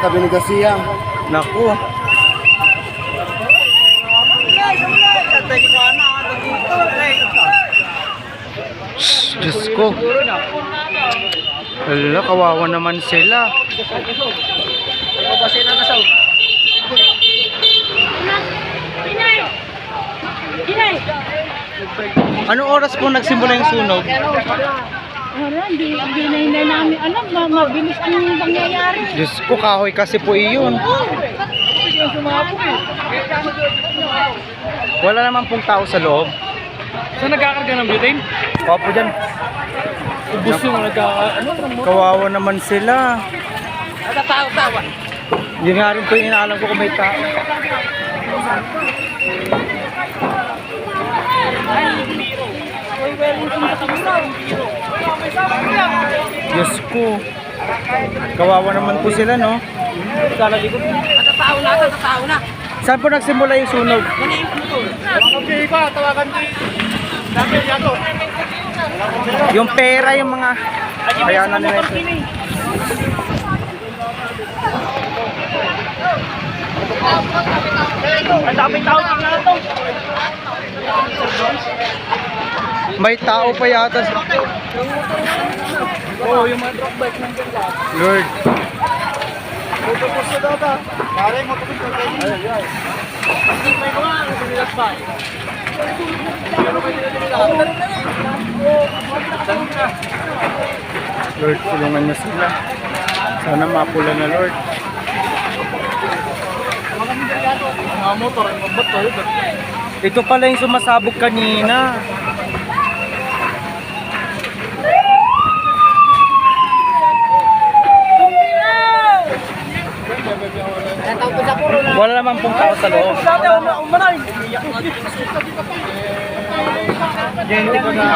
katabi ni Garcia. Naku. Diyos ko. Hala, kawawa naman sila. Anong oras po nagsimula yung sunog? Wala, hindi na namin alam, mabilis ang pangyayari. Diyos ko, kahoy kasi po iyon. Wala naman pong tao sa loob. Saan nagkakarga ng butane? Opo dyan. Ubus yung Kawawa naman sila. Natatawa-tawa. Yun nga rin po yung inaalam ko kung may tao. Diyos ko. Kawawa naman po sila, no? Natatawa na. Saan po nagsimula yung sunog? Okay pa, tawagan din. Dami yato. Yung pera, yung mga... Kaya na nila ito. Ang daming tao na to. May tao pa yata. Oo, yung mga truck bike nandiyan lahat. Lord. Tutupos na daw ta. Pare mo tutupos na tayo. Ay. May mga sinilas pa. Lord, tulungan niyo sila. Sana mapula na, Lord. Mga motor, ang mabato. Ito pala yung sumasabog kanina. Wala naman pong tao sa loob. Hindi ko na...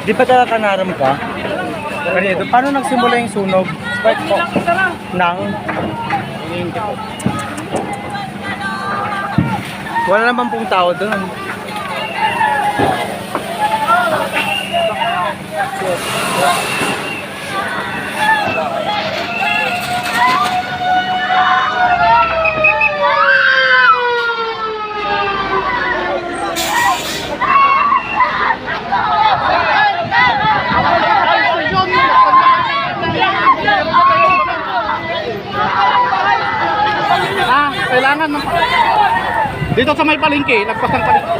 Di ba talaga kanaram ka? Kanito, paano nagsimula yung sunog? Spark po. Nang? Wala naman pong tao doon. Kailangan ng... Dito sa may palengke, lagpas ng palengke.